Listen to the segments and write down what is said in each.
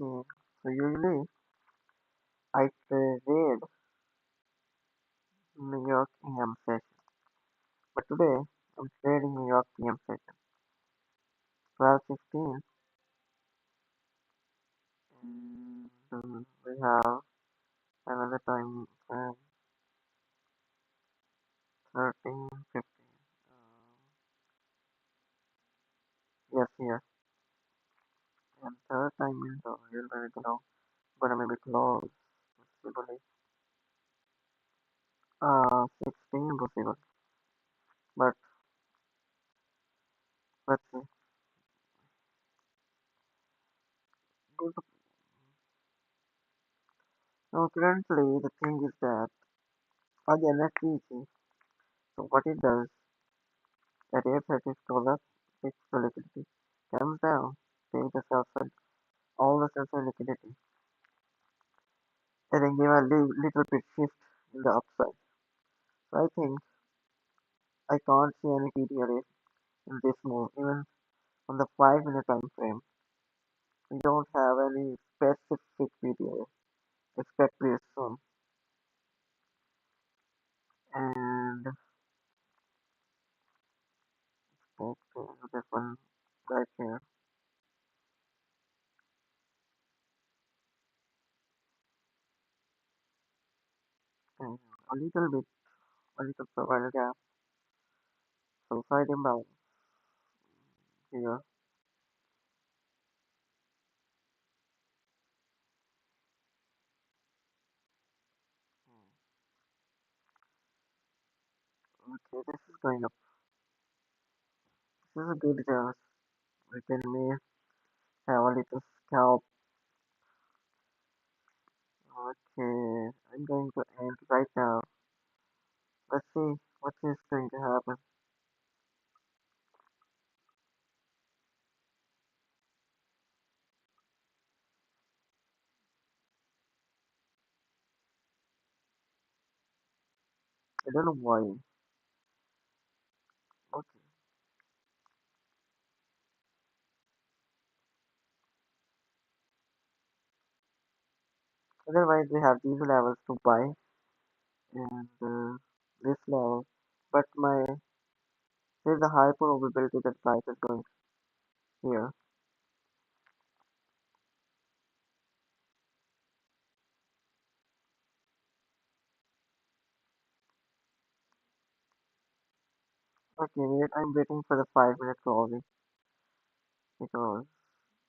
Okay. So usually I trade New York AM session, but today I'm trading New York PM session. 12:15, and we have another time frame 13:15. Yes, here. And third time window, you're going to know, but I may be close. Possibly. 16 possible. But let's see. Good. Now currently the thing is that again let's see. So what it does at 8:30 dollar fixed the liquidity comes down, take the sell side, all the sell side liquidity, and then give a little bit shift in the upside. So I think I can't see any PTRA in this move, even on the 5 minute time frame. We don't have any specific PTRA. Expect this soon. And okay, this one right here. And a little provider gap. So side imbalance here. Okay, this is going up. This is a good chance. We can may have a little scalp. Okay, I'm going to end right now. Let's see what is going to happen. I don't know why. Okay. Otherwise, we have these levels to buy and this level. But there's a high probability that price is going here. Okay, wait, I'm waiting for the 5 minute closing because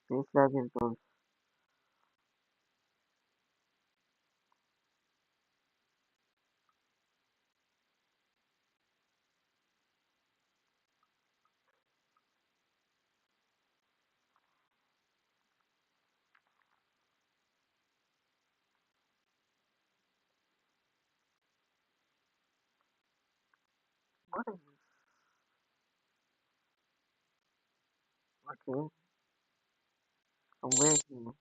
this lag is good. What is okay? I'm waiting.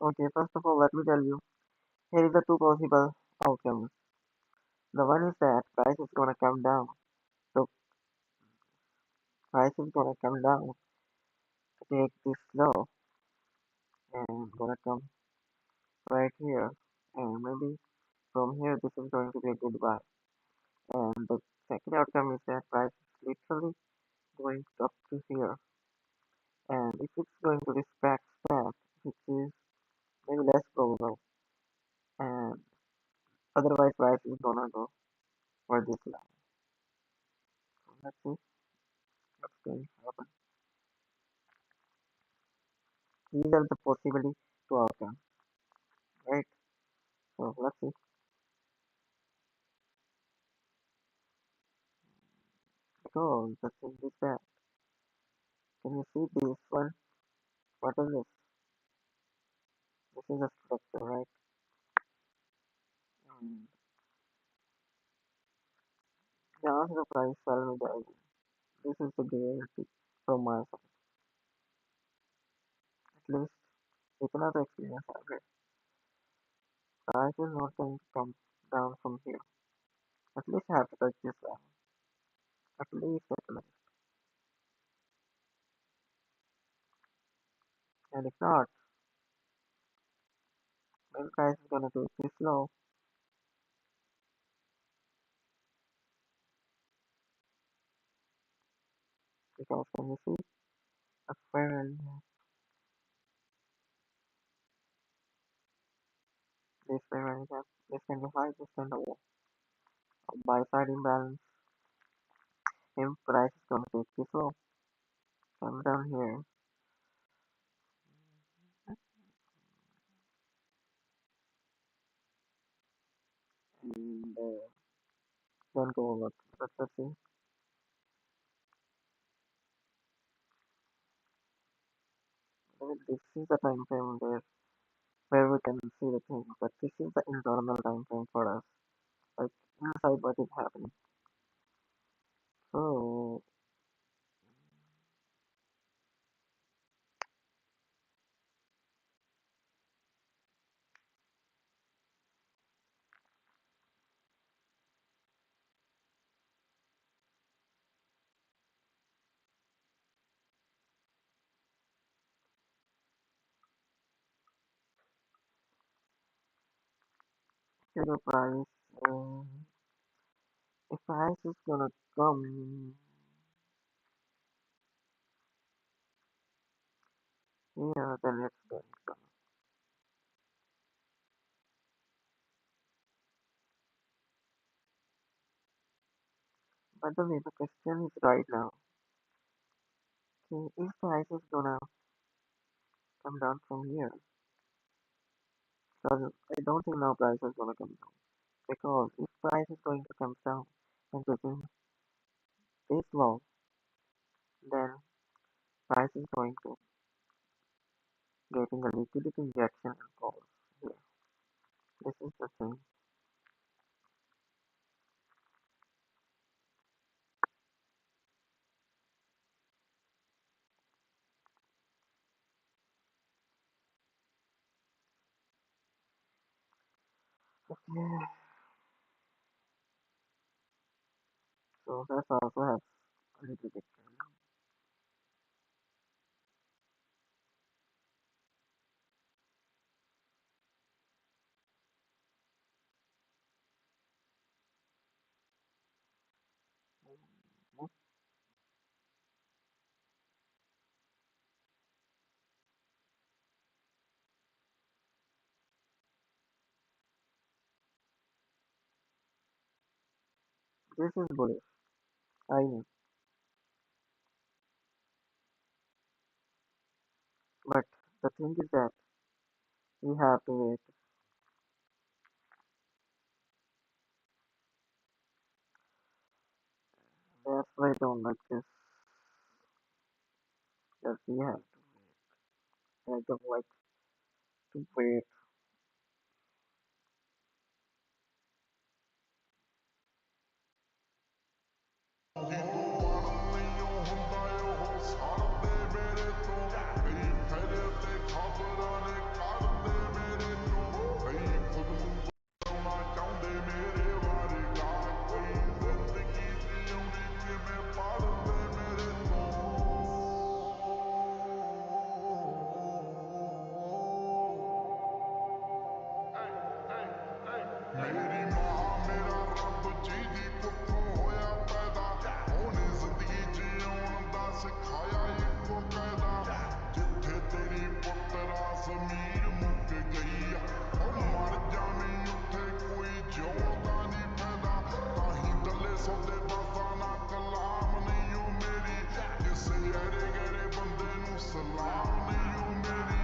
Okay, first of all, let me tell you, here is the two possible outcomes. The one is that price is gonna come down. So price is gonna come down, take this low, and gonna come right here. And maybe from here, this is going to be a good buy. And the second outcome is that price is literally going up to here. And if it's going to respect that, which is maybe less probable, and otherwise price is gonna go for this line. So let's see what's going to happen. These are the possibility to outcome, right? So let's see. So the thing is that, can you see this one? What is this? This is a structure, right? And the answer price fell with the idea. This is the guarantee from my side. At least with another experience I've read. Price is not going to come down from here. At least I have to touch this level. At least at least. And if not, maybe price is gonna take this low because can you see a fair this fair gap, this can be high, this can be low. Buy side imbalance, if price is gonna take this low, come down here and then go over. Let's see. This is the time frame where we can see the thing, but this is the internal time frame for us. Like inside what is happening. So the price, uh, if price is gonna come here, then it's going to come. By the way, the question is right now. Okay, if price is gonna come down from here, because I don't think now price is gonna come down. Because if price is going to come down and within this low, then price is going to getting a liquidity injection and fall here. This is the thing. Okay, so that's also has a little bit. This is bullish. I know, but the thing is that we have to wait. That's why I don't like this. That we have to. I don't like to wait. मेरी मां मेरा रब जी दी कुखों होया पैदा ओने जिंदगी जीउण दा सिखाया eco कैदा जिथे तेरी पुत्तरा ज़मीर मुक गई ओ मर जावीं उत्थे कोई जिउंदा नहीं फैदा ताही दले सौदे बाजा ना कलाम नहीं ओ मेरी किसे ऐरे गैरे बंदे नू सलाम नहीं ओ मेरी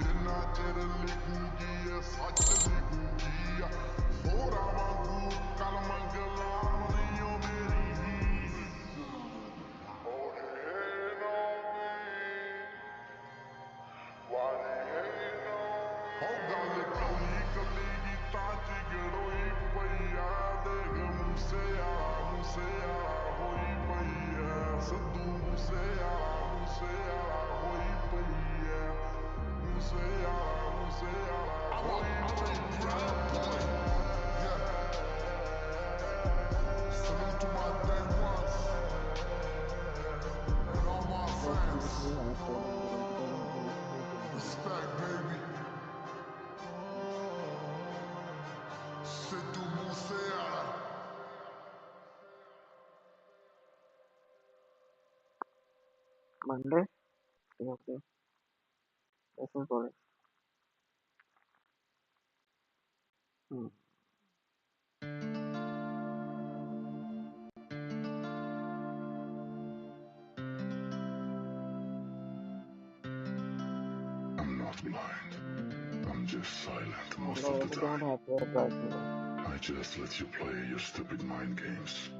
जिन्ना चिर लिखूगी ये सच लिखूगी होरा वांगू कलम गुलाम नहीं ओ मेरी ओरे नौमी वाली हो गल कली कली गीतां च गड़ोई पई आ देख मूसे आला होई पई ऐ सिद्धू मूसे आला होई पई ऐ मूसे आला होई पई Salute to my day ones and all my fans. Definitely, I told you that they will Respect, baby. Sidhu Moosewala. Monday. Okay, this is what it. Hmm. I'm not blind. I'm just silent most of No, the we don't time. have to advise you. I just let you play your stupid mind games.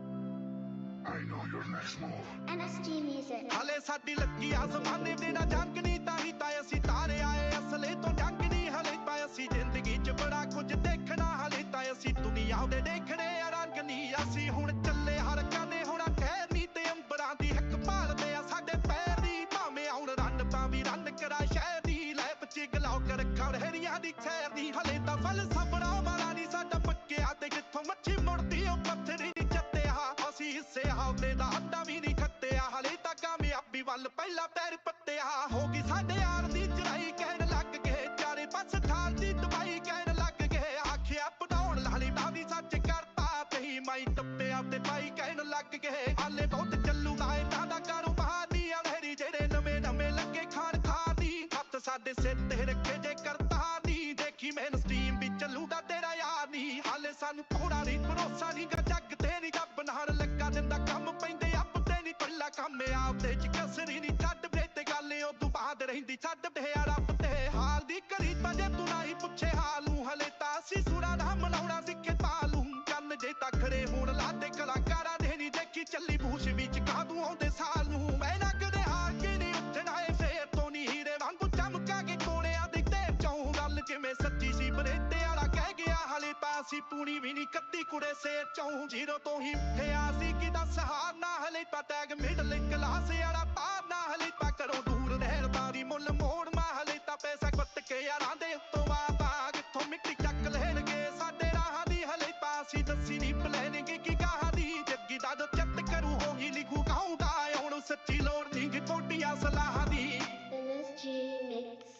I know your next move. NSG Music. ਹਾਲੇ ਸਾਡੀ Lucky ਆਸਮਾਨੇ ਦੇ ਨਾ ਜੰਗ ਨਹੀਂ ਤਾਂ ਹੀ ਤਾਂ ਅਸੀਂ ਤਾਰੇ ਆਏ ਅਸਲੇ ਤੋਂ ਜੰਗ ਨਹੀਂ ਹਲੇ ਤਾਂ ਅਸੀਂ ਜ਼ਿੰਦਗੀ 'ਚ ਬੜਾ ਕੁਝ ਦੇਖਣਾ ਹਲੇ ਤਾਂ ਅਸੀਂ ਦੁਨੀਆ ਦੇ ਦੇਖਣੇ ਆ ਰੰਗ ਨਹੀਂ ਅਸੀਂ ਹੁਣ ਚੱਲੇ ਹਰ ਕਾਨੇ ਹੋਣਾ ਕਹਿਰ ਨਹੀਂ ਤੇ ਅੰਬਰਾਂ ਦੀ ਹੱਕ ਭਾਲਦੇ ਆ ਸਾਡੇ ਪੈਰ ਦੀ ਭਾਵੇਂ ਆਉਣ ਰੰਨ ਤਾਂ ਵੀ ਰੰਨ ਕਰਾ ਸ਼ਹਿਰ ਦੀ ਲੈ ਬੱਚੇ ਗਲਾਉ ਕਰ ਖੜਹਰੀਆਂ ਦੀ ਖੈਰ ਦੀ ਹਲੇ ਤਾਂ ਫਲ ਸਬਰਾਂ ਵਾਲਾ ਨਹੀਂ ਸਾਡਾ ਪੱਕਿਆ ਤੇ ਕਿੱਥੋਂ ਮੱਛੀ ਮੁੜਦੀ ਉਹ ਪੱਥਰੀ ਨਹੀਂ ਚੱਤਿਆ ਅਸੀਂ ਹਿੱਸੇ ਹਾਵਦੇ ਦਾ ਅੱਡਾ ਵੀ ਨਹੀਂ ਖੱਤਿਆ ਹਲੇ ਤਾਂ ਕਾਮਯਾਬੀ ਵੱਲ ਪਹਿਲਾ ਪੈਰ ਪੱਤਿਆ ਹੋ ਗਈ ਸਾਡੇ ਯਾਰ ਦੀ ਚੜਾਈ ਕਹਿਣ ਲੱਗ ਗਏ ਚਾਰੇ ਪਾਸੇ ਠਾਲ ਦੀ ਦਵਾਈ ਕਹਿਣ ਲੱਗ ਗਏ ਆਖਿਆ ਪਟਾਉਣ ਲਾਲੀ ਦਾ ਵੀ ਸੱਚ ਕਰਤਾ ਤੇ ਮਾਈ ਟੱਪਿਆ ਤੇ ਪਾਈ ਕਹਿਣ ਲੱਗ ਗਏ ਹਾਲੇ ਬਹੁਤ ਚੱਲੂਗਾ ਇਹਨਾਂ ਦਾ ਕਾਰੋਬਾਰ ਨਹੀਂ ਅਲਹਰੀ ਜਿਹੜੇ ਨਵੇਂ ਨਵੇਂ ਲੱਗੇ ਖਾਣ ਖਾਣ ਦੀ ਹੱਥ ਸਾਡੇ ਸਿਰ ਤੇ ਰੱਖੇ ਜੇ ਕਰਤਾ ਨਹੀਂ ਦੇਖੀ ਮੈਨ ਸਟ੍ਰੀਮ ਵੀ ਚੱਲੂਗਾ ਤੇਰਾ ਯਾਰ ਨਹੀਂ ਹਾਲੇ ਸਾਨੂੰ ਥੋੜਾ ਨਹੀਂ ਭਰੋਸਾ ਨਹੀਂ ਗਾ ਜੱਗ ਤੇ ਨਹੀਂ ਰੱਬ ਨਾਲ ਲੱਗਾ ਦਿੰਦਾ ਕੰਮ ਪੈਂਦੇ ਆਪ ਤੇ ਨਹੀਂ ਪੱਲਾ ਕੰਮ ਆਪਦੇ ਚ ਕਸਰੀ ਨਹੀਂ ਛੱਡ ਬਰੇ ਤੇ ਗੱਲ ਉਦੋਂ ਬਾਅਦ ਰਹਿੰਦੀ ਛੱਡ ਦੇ ਆ ਰੱਬ ਤੇ ਹਾਲ ਦੀ ਕਰੀ ਤਾਂ ਜੇ ਤੂੰ ਨਹੀਂ ਪੁੱਛੇ ਹਾਲ ਨੂੰ ਹਲੇ ਤਾਂ ਅਸੀਂ ਸੁਰਾਂ ਦਾ ਮਨਾਉਣਾ ਸਿੱਖੇ ਪਾਲੂ ਕੰਨ ਜੇ ਤਾਂ ਖੜੇ ਹੋਣ ਲਾਦੇ ਕਲਾਕਾਰਾਂ ਦੇ ਨਹੀਂ ਦੇਖੀ ਚੱਲੀ ਬੂਸ਼ ਵਿੱਚ ਕਾਦੂ ਆਉਂਦੇ ਸਾਲ ਨੂੰ ਮੈਂ ਨਾ ਕਦੇ ਹਾਰ ਕੇ ਨਹੀਂ ਉੱਠਣਾ ਏ ਫੇਰ ਤੋਂ ਨਹੀਂ ਹੀਰੇ ਵਾਂਗੂ ਚਮਕਾ ਕੇ ਕੋਣਿਆਂ ਦੇ ਤੇ ਚੌਂ ਗੱਲ ਜਿਵੇਂ ਸੱਚੀ ਸੀ ਬਰੇਤੇ ਵਾਲਾ ਕਹਿ ਗਿਆ ਹਲੇ ਤਾਂ ਅਸੀਂ ਪੂਣੀ ਵੀ ਨਹੀਂ ਕੱਤੀ ਕੁੜੇ ਸੇ ਚੌਂ ਜ਼ੀਰੋ ਤੋਂ ਹੀ ਉੱਠਿਆ ਸੀ ਕਿ ਦੱਸ ਹਾਰ ਨਾ ਹਲੇ ਤਾਂ ਟੈਗ ਮਿਡਲ ਕਲਾਸ ਵਾਲਾ ਪਾਰ ਨਾ ਹਲੇ ਤਾਂ ਕਰੋ ਦੂਰ ਰਹਿਣ ਬਾਰੀ ਮੁੱਲ ਮੋੜ ਮਾ ਹਲੇ ਤਾਂ ਪੈਸਾ ਕੱਟ ਕੇ ਯਾਰਾਂ ਦੇ ਉੱਤੋਂ ਆ ਕਿੱਥੋਂ ਮਿੱਟੀ ਚੱਕ ਲੈਣਗੇ ਸਾਡੇ ਰਾਹਾਂ ਦੀ ਹਲੇ ਤਾਂ ਅਸੀਂ ਦੱਸੀ ਨਹੀਂ ਪਲੈਨਿੰਗ ਕੀ ਕਹਾਂ ਦੀ ਜੱਗੀ ਦਾ ਜੋ ਚੱਤ ਕਰੂ ਉਹੀ ਲਿਖੂ ਗਾਉਂਦਾ ਹੁਣ ਸੱਚੀ ਲੋੜ ਨਹੀਂ ਕੋਟੀਆਂ ਸਲਾਹਾਂ ਦੀ NSG Mix.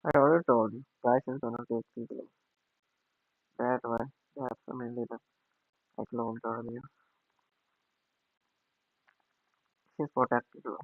I already told you, price is gonna take 3 kilos. That's why they have some Indian I cloned earlier. This is for that kilo.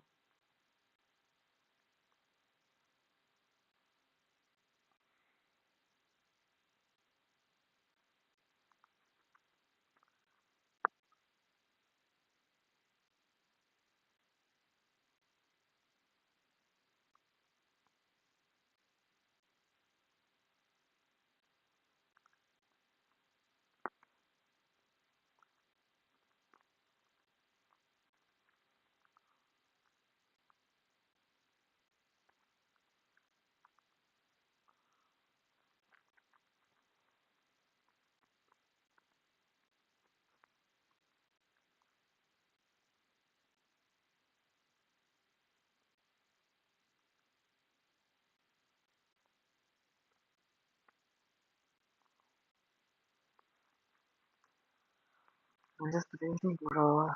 I'm just waiting, bro.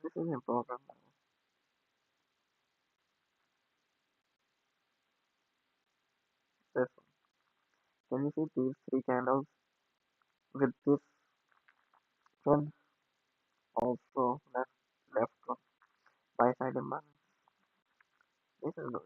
This is important. This one. Can you see these three candles with this one also left one by side imbalance? This is good.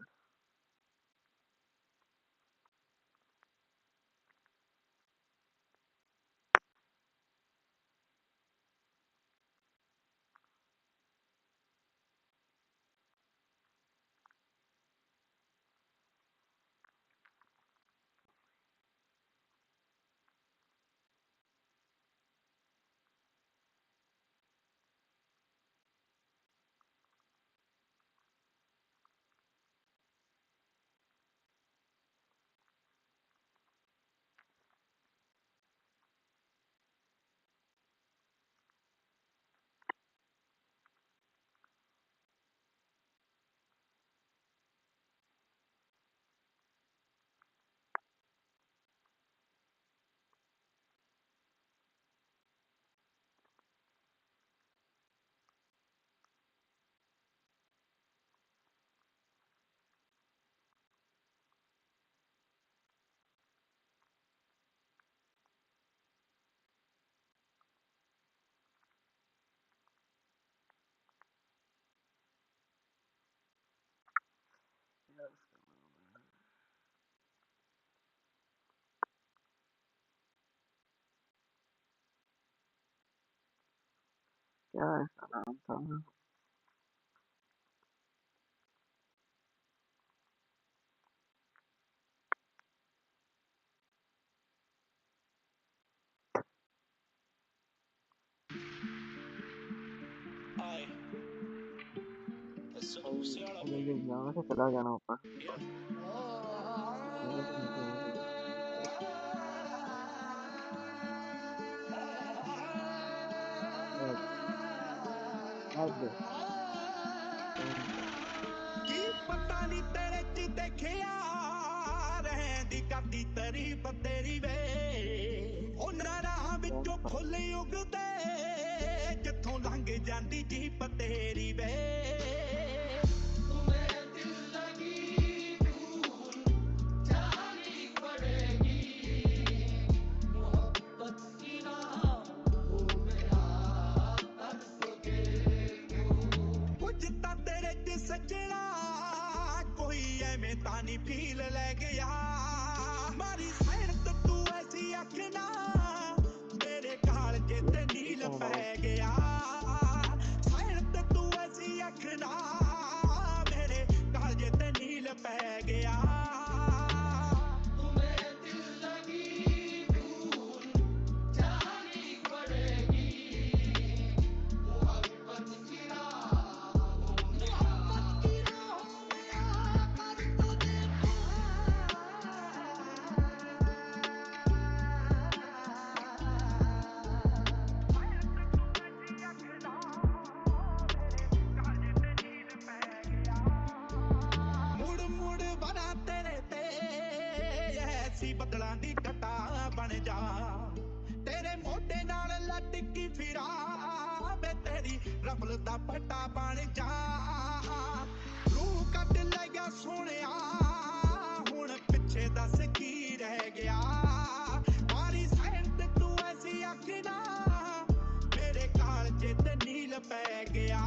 Yes. Yeah, I'm telling. आए समोसे वाला अगर ये भाई यहाँ से चला जाना ऊपर यार मेरे से नीचे नहीं like like this same thing. ਕੀ ਪਤਾ ਨਹੀਂ ਤੇਰੇ ਚ ਦੇਖਿਆ ਰਹਿੰਦੀ ਕਰਦੀ ਤਾਰੀਫ ਤੇਰੀ ਵੇ ਉਹਨਾਂ ਰਾਹਾਂ Same ਵਿੱਚੋਂ thing. ਫੁੱਲ ਉਗਦੇ ਜਿੱਥੋਂ ਲੰਘ ਜਾਂਦੀ ਜੀਪ ਤੇਰੀ ਵੇ ਕੁਝ ਤਾਂ ਤੇਰੇ ਚ ਸੱਜਣਾ ਕੋਈ ਐਵੇਂ ਤਾਂ ਨਹੀਂ ਫੀਲ ਲੈ ਗਿਆ ਮਾਰੀ ਸੈਨਤ ਤੂੰ ਐਸੀ ਅੱਖਣਾ ਮੇਰੇ ਕਾਲਜੇ ਤੇ ਨੀਲ Speaking about ਪੈ ਗਿਆ ਸੈਨਤ ਤੂੰ ਐਸੀ ਅੱਖਣਾ ਮੇਰੇ ਕਾਲਜੇ ਤੇ ਨੀਲ ਪੈ ਗਿਆ ਮੁੜ ਮੁੜ ਬਣਾ ਤੇਰੇ ਤੇ ਐਸੀ ਬਦਲਾਂ ਦੀ ਘਟਾ ਬਣ ਜਾ ਤੇਰੇ ਮੋਢੇ ਨਾਲ ਲਟਕੀ ਫਿਰਾਂ ਵੇ ਤੇਰੀ ਰਫਲ ਦਾ ਪਟਾ ਬਣ ਜਾ ਰੂਹ ਕੱਢ ਲੈ ਗਿਆ ਸੋਹਣਿਆ ਹੁਣ ਪਿੱਛੇ ਦੱਸ ਕੀ ਰਹਿ ਗਿਆ ਮਾਰੀ ਸੈਂਟ ਤੂੰ ਐਸੀ ਆਖਣਾ ਮੇਰੇ ਕਾਲਜੇ ਤੇ ਨੀਲ ਪੈ ਗਿਆ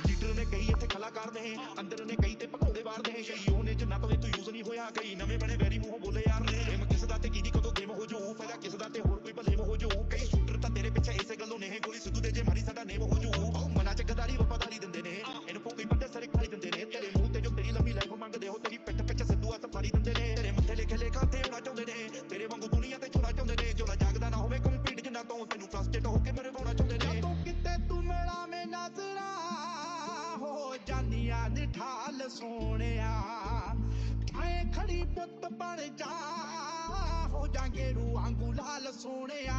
ਲੀਡਰ ਨੇ ਕਈ ਇੱਥੇ ਕਲਾਕਾਰ ਨੇ ਅੰਦਰ ਨੇ ਕਈ ਤੇ ਭਗੌੜੇ ਵਾਰਦੇ ਕਈ ਉਹਨੇ ਜਿੰਨਾ ਤੋਂ ਤੂੰ ਯੂਜ਼ ਨਹੀਂ ਹੋਇਆ ਕਈ ਨਵੇਂ ਬਣੇ ਵੈਰੀ ਮੂੰਹੋਂ ਬੋਲੇ ਯਾਰ ਨੇ ਗੇਮ ਕਿਸ ਦਾ ਤੇ ਕਿਹਦੀ ਕਦੋਂ ਗੇਮ ਹੋ ਜਾਊ ਫਾਇਦਾ ਕਿਸ ਦਾ ਪੁੱਤ ਬਣ ਜਾ ਹੋ ਜਾਗੇ ਰੂ ਆਂਗੂ ਲਾਲ ਸੋਹਣਿਆ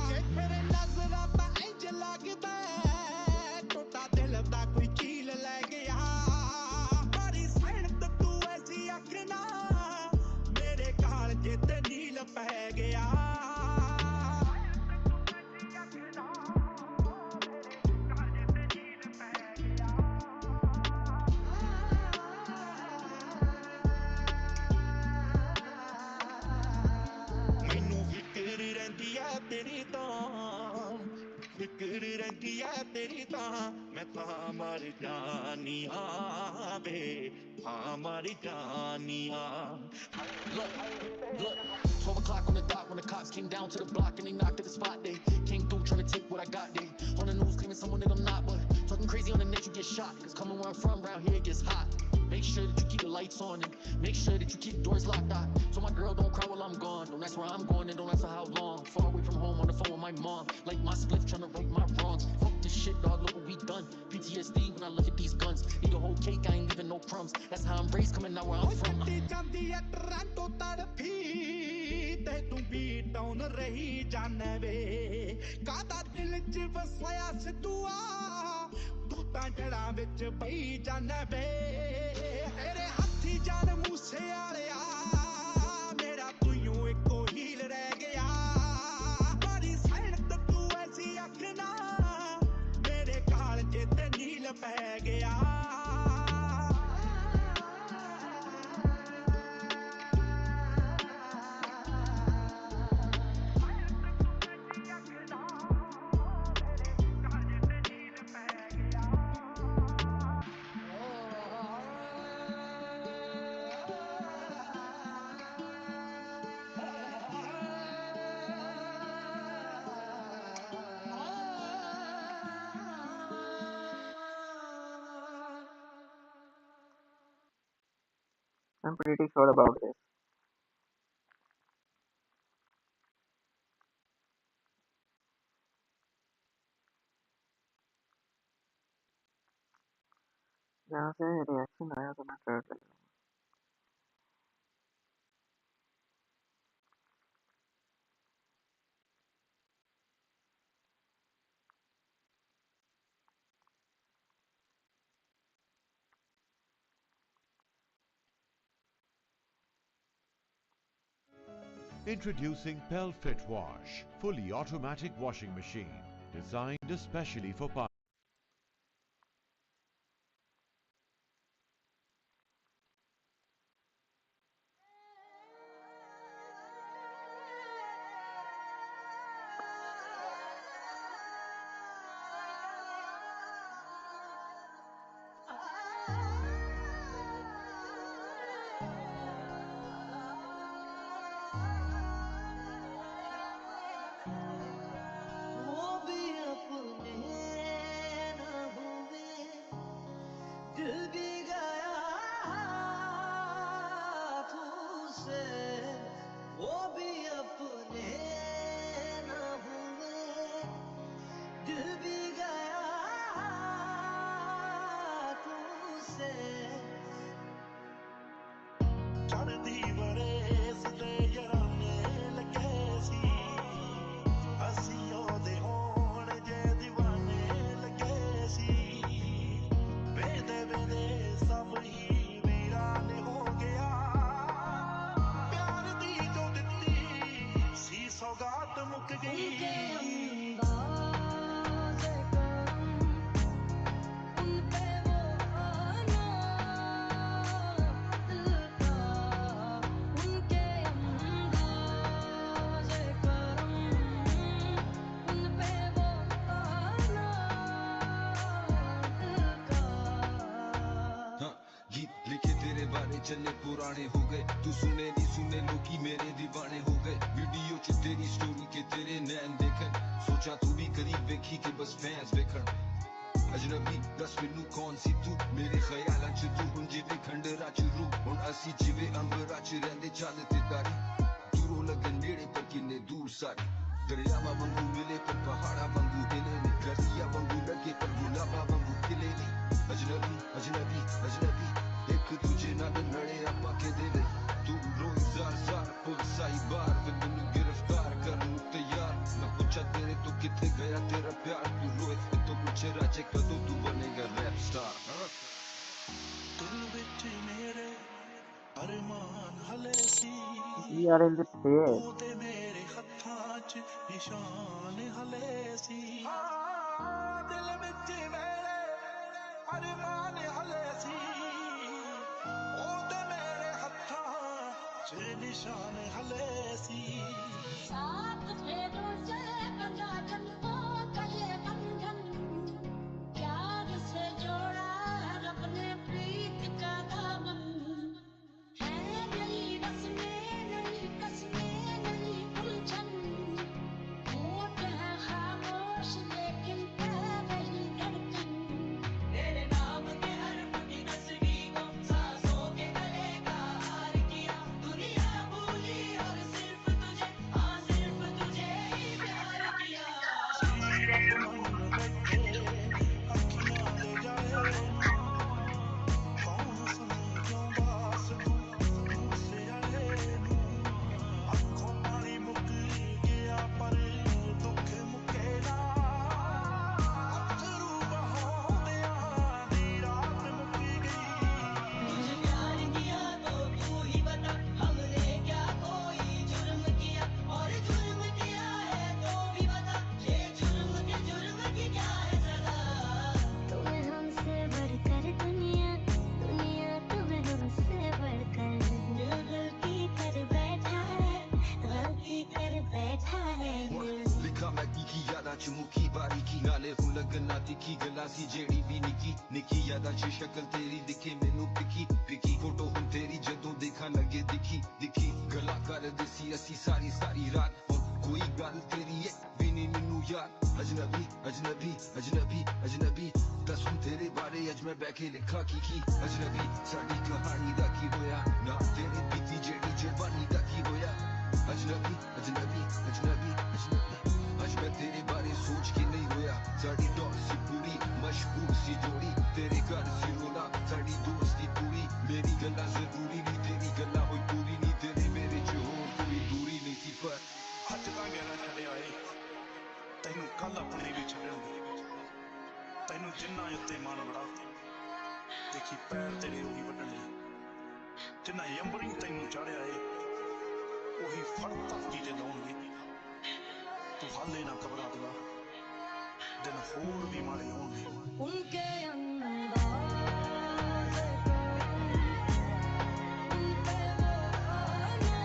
ਜੇ ਤੇਰੇ ਨਜ਼ਰਾਂ ਤਾਂ ਇੰਜ ਲੱਗਦਾ ਟੋਟਾ ਦਿਲ ਦਾ ਕੋਈ ਚੀਲ ਲੈ ਗਿਆ ਬੜੀ ਸੈਣਤ ਤੂੰ ਐਸੀ ਅੱਖਣਾ ਮੇਰੇ ਕਾਲਜੇ ਤੇ ਨੀਲ ਪੈ ਗਿਆ तेरी तो फिक्र रहती है तेरी तो मैं तो हमारी जानिया बे हमारी जानिया Look, 12 o'clock on the dot when the cops came down to the block and they knocked at the spot. They came through trying to take what I got. They on the news claiming someone that I'm not, but talking crazy on the net you get shot. Cause coming where I'm from, round here it gets hot. Make sure that you keep the lights on and make sure that you keep the doors locked out. So my girl don't cry while I'm gone. Don't ask where I'm going and don't ask for how long. Far away from home on the phone with my mom. Like my spliff trying to right my wrongs. Fuck this shit, dog. Look what we done. PTSD when I look at these guns. Eat a whole cake, I ain't leaving no crumbs. That's how I'm raised, coming out where I'm from. ਤੂੰ ਵੀ down ਰਹੀ ਜਾਣੇ ਵੇ ਕਾਦਾ ਦਿਲ ਚ ਵਸਿਆ ਸਿੱਧੂਆ ਤੂੰ ਤਾਂ ਜੜਾਂ ਵਿੱਚ ਪਈ ਜਾਣੇ ਵੇ ਤੇਰੇ ਹੱਥੀ ਜਾਨ ਮੂਸੇ ਵਾਲਿਆ ਮੇਰਾ ਤੂੰ ਯੂੰ ਇੱਕੋ ਹੀਲ ਰਹਿ ਗਿਆ ਬੜੀ ਸੈਣਤ ਤੂੰ ਐਸੀ ਅੱਖਣਾ ਮੇਰੇ ਕਾਲਜੇ ਤੇ ਨੀਲ ਪੈ ਗਿਆ I'm pretty sure about this. जहाँ से रिएक्शन आया तो मैं कर रही हूँ. Introducing Pel Fit Wash, fully automatic washing machine, designed especially for ਚੜਦੀ ਬਰੇਸ ਤੇ ਯਾਰਾਨੇ ਲੱਗੇ ਸੀ ਅਸੀਂ ਉਹਦੇ ਹੋਣ ਜੇ دیਵਾਨੇ ਲੱਗੇ ਸੀ ਵੇਦੇ ਵੇਦੇ ਸਭ ਹੀ ਵੀਰਾਨ ਹੋ ਗਿਆ ਪਿਆਰ ਦੀ ਜੋ ਦਿੱਤੀ ਸੀ ਸੌਗਾਤ ਮੁੱਕ ਗਈ चले पुराने हो गए तू सुने नहीं सुने लोग मेरे दीवाने हो गए वीडियो च तेरी स्टोरी के तेरे नैन देखन सोचा तू भी करीब देखी के बस फैंस देखन अजनबी दस मैनू कौन सी तू मेरे ख्यालां च तू हुण जिवे खंडरा च रू हुण असी जिवे अंबरा च रहिंदे चल ते तारी दूरों लगन नेड़े पर किन्ने दूर सारे दरियावा वांगू मिले पर पहाड़ा वांगू हिले नहीं गरिया वांगू लगे पर गुलाबा वांगू खिले नहीं अजनबी अजनबी अजनबी एक तुझे नाल लड़े आपा के दे ले तू रोई जार जार पुलसाई बार वे मैनू गिरफ्तार करन तैयार मैं पूछा तेरे तो किथे गया तेरा प्यार तू रोए तो पूछे राजे कदों तू बनेगा रैप स्टार दिल विच मेरे अरमान हले सी We are in the stage. ओदे मेरे हत्थां च निशान हले सी दिल विच मेरे अरमान हले सी ओदे मेरे हत्थां च निशान हले सी साथ फेरों से बंधा जन्मों का ये बंधन प्यार से जोड़ा रब ने प्रीत का दामन है नई रस्में नई कस्में नई उलझन होठ है खामोश लेकिन कह रही धड़कन तेरे नाम के हर्फ की तस्वीर को सांसों के गले का हार किया दुनिया भूली और सिर्फ तुझे हाँ सिर्फ तुझे ही प्यार किया सीरत मन बैठे अखियां दे जाए कौन समझाਉਂਦਾ ਸਕੂ ਮੂਸੇ ਵਾਲੇ ਨੂੰ ਅੱਖੋਂ ਪਾਣੀ ਮੁੱਕ ਗਿਆ ਪਰ ਦੁੱਖ ਮੁੱਕੇ ਨਾ ਅਥਰੂ ਬਹਾਉਂਦਿਆਂ ਦੀ ਰਾਤ ਮੁੱਕ ਗਈ तुझे प्यार किया तो तू ही बता हमने क्या कोई जुर्म किया और जुर्म किया है तो भी बता ये जुर्म के जुर्म की क्या है सजा तुम्हें हमसे बढ़कर दुनिया दुनिया तुम्हें हमसे बढ़कर दिल गलती कर बैठा है गलती कर बैठा है दिल लिखा मैं की यादा च मुखी बारीकी नाले हुन लगना तिखी गला सी जेड़ी भी निकी निकी यादा च शक्ल तेरी दिखे मैनू पिकी पिकी फोटो हुन तेरी जदों देखा लगे दिखी दिखी गला कर देसी असी सारी सारी रात और कोई गल तेरी एक भी नहीं मैनू याद अजनबी अजनबी अजनबी अजनबी दस हुन तेरे बारे अज मैं बैठे लिखा की अजनबी साडी कहानी दा की होया ना तेरी बीती जेड़ी जवानी दा की होया अजनबी अजनबी अजनबी अजनबी आज मैं तेरे बारे सोच के नहीं रोया साड़ी डॉग सी पूरी मशहूर सी जोड़ी तेरे घर सी रोना साड़ी दोस्ती पूरी मेरी गल्ला जरूरी नहीं तेरी गल्ला होई पूरी नहीं तेरे मेरे च होर कोई दूरी नहीं सी पर ਅੱਜ ਤਾਂ ਗਹਿਰਾ ਛੱਡਿਆ ਏ ਤੈਨੂੰ ਕੱਲ ਆਪਣੇ ਵੀ ਛੱਡਣਗੇ ਤੈਨੂੰ ਜਿੰਨਾ ਉੱਤੇ ਮਨ ਬੜਾ ਦੇਖੀ ਪੈਰ ਤੇਰੇ ਉਹੀ ਵੱਢਣਗੇ ਜਿੰਨਾ ਅੰਬਰੀ ਤੈਨੂੰ ਚੜਿਆ ਏ ਉਹੀ ਫੜ ਧਰਤੀ ਤੇ ਲਾਉਣਗੇ ਤੂੰ ਹਾਲੇ ਨਾ ਘਬਰਾ ਦਿਲਾ दिन होर भी मारे होंगे उनके अंदाज़ उनपे वो आना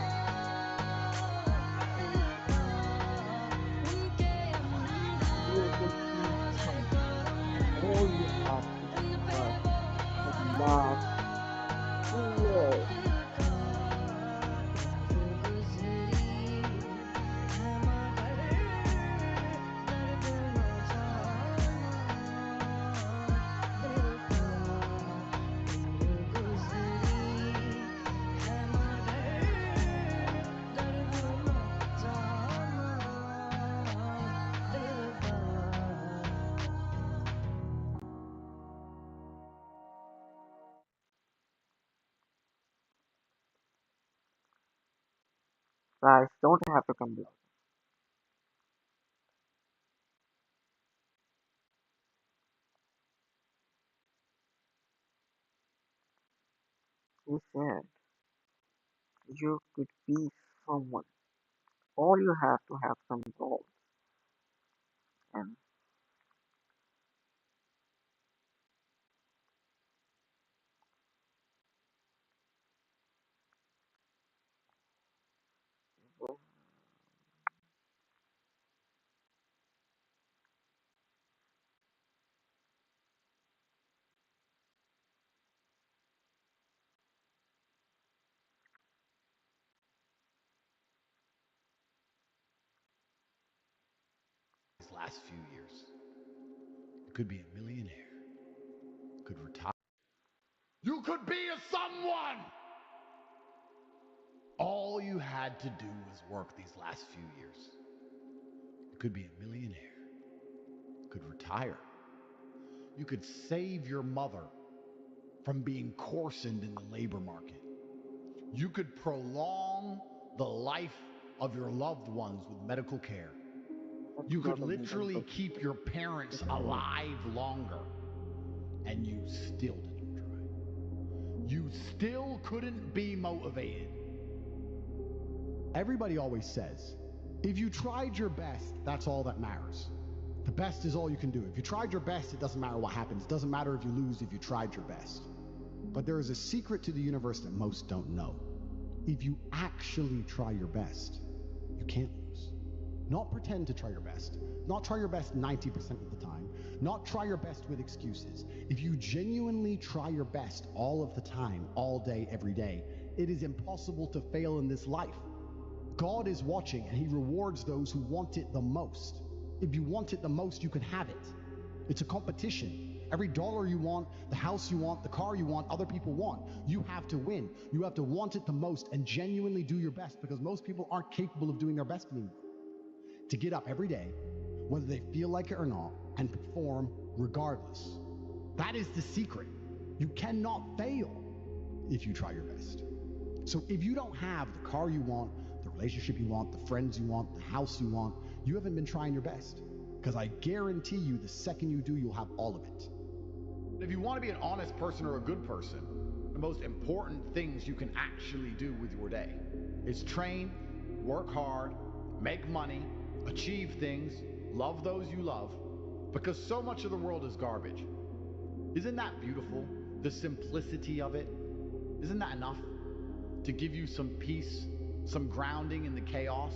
उनके You can see अंदाज़ from all you have to उनपे discuss वो for the last 2 years. गुजरी है मगर दर्द न जाना दिल का उम्र गुजरी है मगर दर्द न जाना दिल का Guys, don't have to come close. He said you could be someone. All you have to have some goals. And These last few years. You could be a millionaire. You could retire. You could be a someone. All you had to do was work these last few years. You could be a millionaire. You could retire. You could save your mother from being coarsened in the labor market. You could prolong the life of your loved ones with medical care. Let's You could get a little literally bit keep your parents different. alive longer, and you still didn't try. You still couldn't be motivated. Everybody always says, if you tried your best, that's all that matters. The best is all you can do. If you tried your best, it doesn't matter what happens. It doesn't matter if you lose if you tried your best. But there is a secret to the universe that most don't know. If you actually try your best, you can't lose. Not pretend to try your best. Not try your best 90% of the time. Not try your best with excuses. If you genuinely try your best all of the time, all day, every day, it is impossible to fail in this life. God is watching and he rewards those who want it the most. If you want it the most, you can have it. It's a competition. Every dollar you want, the house you want, the car you want, other people want. You have to win. You have to want it the most and genuinely do your best, because most people aren't capable of doing their best anymore. To get up every day, whether they feel like it or not, and perform regardless. That is the secret. You cannot fail if you try your best. So if you don't have the car you want, the relationship you want, the friends you want, the house you want, you haven't been trying your best. Because I guarantee you, the second you do, you'll have all of it. If you want to be an honest person or a good person, the most important things you can actually do with your day is train, work hard, make money, achieve things, love those you love, because so much of the world is garbage. Isn't that beautiful? The simplicity of it. Isn't that enough to give you some peace, some grounding in the chaos?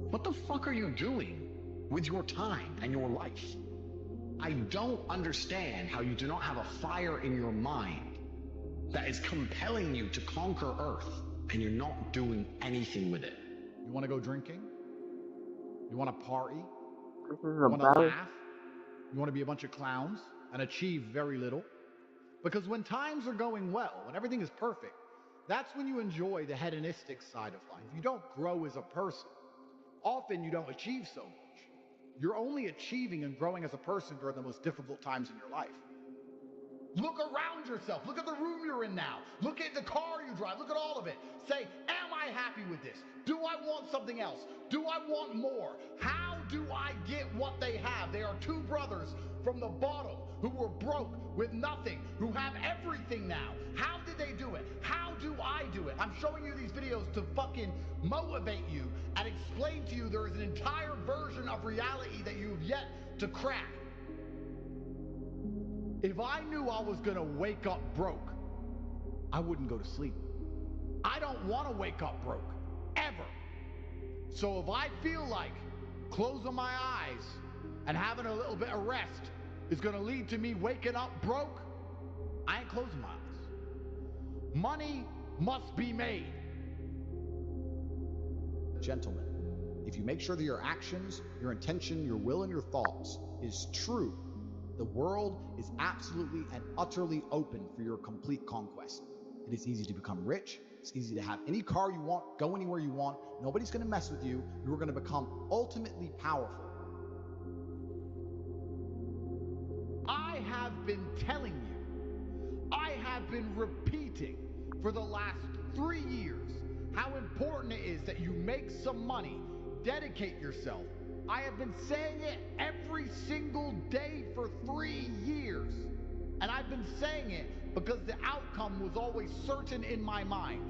What the fuck are you doing with your time and your life? I don't understand how you do not have a fire in your mind that is compelling you to conquer Earth, and you're not doing anything with it. You want to go drinking? You want to party? This is You want to about laugh? You want to be a bunch of clowns and achieve very little? Because when times are going well, when everything is perfect, that's when you enjoy the hedonistic side of life. You don't grow as a person. Often you don't achieve so much. You're only achieving and growing as a person during the most difficult times in your life. Look around yourself. Look at the room you're in now. Look at the car you drive. Look at all of it. Say, am I happy with this? Do I want something else? Do I want more? How do I get what they have? They are two brothers from the bottom who were broke with nothing, who have everything now. How did they do it? How do I do it? I'm showing you these videos to fucking motivate you and explain to you there is an entire version of reality that you have yet to crack. If I knew I was gonna wake up broke, I wouldn't go to sleep. I don't want to wake up broke, ever. So if I feel like closing my eyes and having a little bit of rest is gonna lead to me waking up broke, I ain't closing my eyes. Money must be made. Gentlemen, if you make sure that your actions, your intention, your will, and your thoughts is true, the world is absolutely and utterly open for your complete conquest. It is easy to become rich. It's easy to have any car you want, go anywhere you want. Nobody's going to mess with you. You're going to become ultimately powerful. I have been telling you, I have been repeating for the last 3 years how important it is that you make some money, dedicate yourself. I have been saying it every single day for 3 years. And I've been saying it because the outcome was always certain in my mind.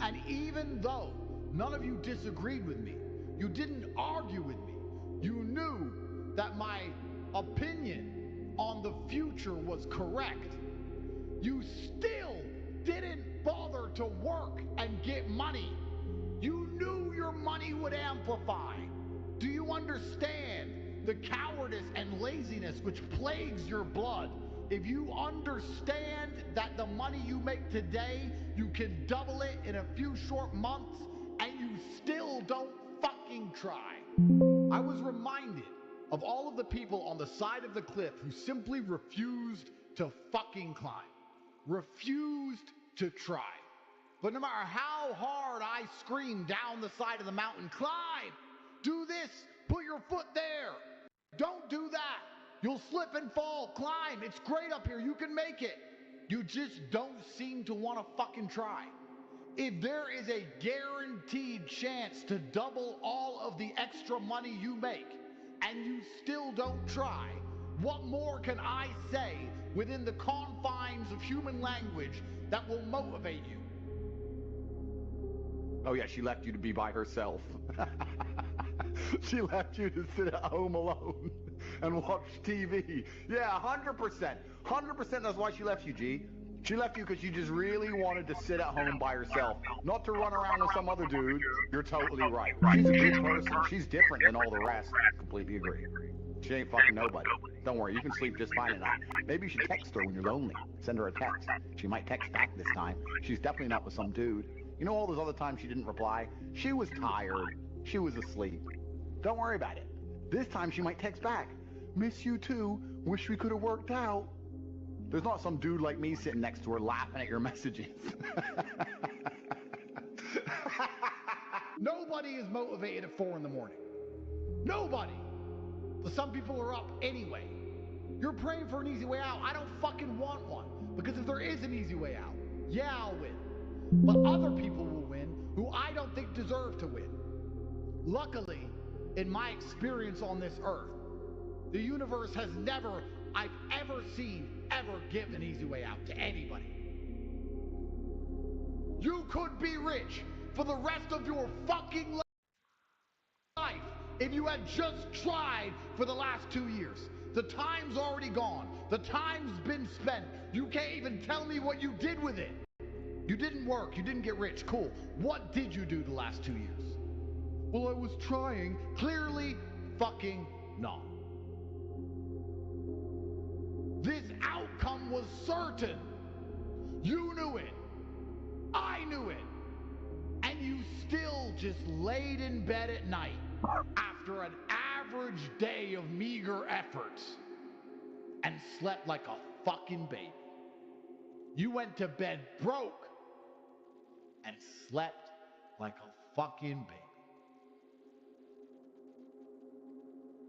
And even though none of you disagreed with me, you didn't argue with me, you knew that my opinion on the future was correct, you still didn't bother to work and get money. You knew your money would amplify. Do you understand the cowardice and laziness which plagues your blood? If you understand that the money you make today, you can double it in a few short months, and you still don't fucking try. I was reminded of all of the people on the side of the cliff who simply refused to fucking climb, refused to try. But no matter how hard I scream down the side of the mountain, climb, do this, put your foot there, don't do that, you'll slip and fall, climb, it's great up here, you can make it. You just don't seem to want to fucking try. If there is a guaranteed chance to double all of the extra money you make, and you still don't try, what more can I say within the confines of human language that will motivate you? Oh yeah, she left you to be by herself. She left you to sit at home alone and watch TV. Yeah, 100%. 100% that's why she left you, G. She left you because she just really wanted to sit at home by herself, not to run around with some other dude. You're totally right. She's a good person. She's different than all the rest. Completely agree. She ain't fucking nobody. Don't worry, you can sleep just fine at night. Maybe you should text her when you're lonely. Send her a text. She might text back this time. She's definitely not with some dude. You know all those other times she didn't reply? She was tired. She was asleep. Don't worry about it. This time she might text back. Miss you too. Wish we could have worked out. There's not some dude like me sitting next to her laughing at your messages. Nobody is motivated at 4 in the morning. Nobody. So some people are up anyway. You're praying for an easy way out. I don't fucking want one. Because if there is an easy way out, yeah, I'll win. But other people will win who I don't think deserve to win. Luckily, in my experience on this earth, the universe has never, I've ever seen, ever give an easy way out to anybody. You could be rich for the rest of your fucking life if you had just tried for the last 2 years. The time's already gone. The time's been spent. You can't even tell me what you did with it. You didn't work. You didn't get rich. Cool. What did you do the last 2 years? Well, I was trying. Clearly fucking not. This outcome was certain. You knew it. I knew it. And you still just laid in bed at night after an average day of meager efforts and slept like a fucking baby. You went to bed broke and slept like a fucking baby.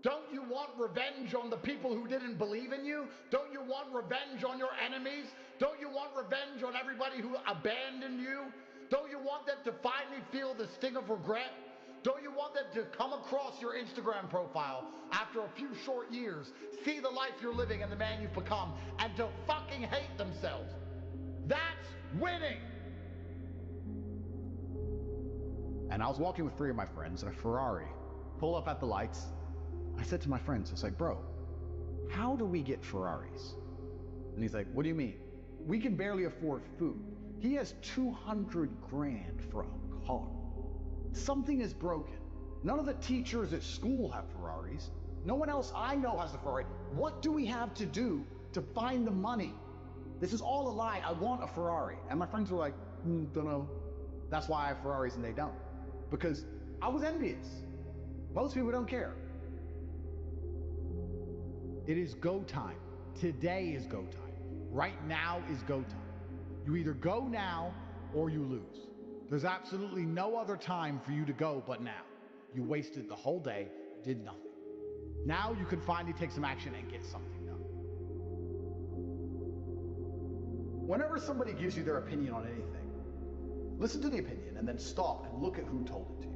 Don't you want revenge on the people who didn't believe in you? Don't you want revenge on your enemies? Don't you want revenge on everybody who abandoned you? Don't you want them to finally feel the sting of regret? Don't you want them to come across your Instagram profile after a few short years, see the life you're living and the man you've become, and to fucking hate themselves? That's winning! And I was walking with 3 of my friends in a Ferrari. Pull up at the lights. I said to my friends, I was like, bro, how do we get Ferraris? And he's like, what do you mean? We can barely afford food. He has 200 grand for a car. Something is broken. None of the teachers at school have Ferraris. No one else I know has a Ferrari. What do we have to do to find the money? This is all a lie. I want a Ferrari. And my friends were like, don't know. That's why I have Ferraris and they don't. Because I was envious. Most people don't care. It is go time. Today is go time. Right now is go time. You either go now or you lose. There's absolutely no other time for you to go but now. You wasted the whole day, did nothing. Now you can finally take some action and get something done. Whenever somebody gives you their opinion on anything, listen to the opinion and then stop and look at who told it to you.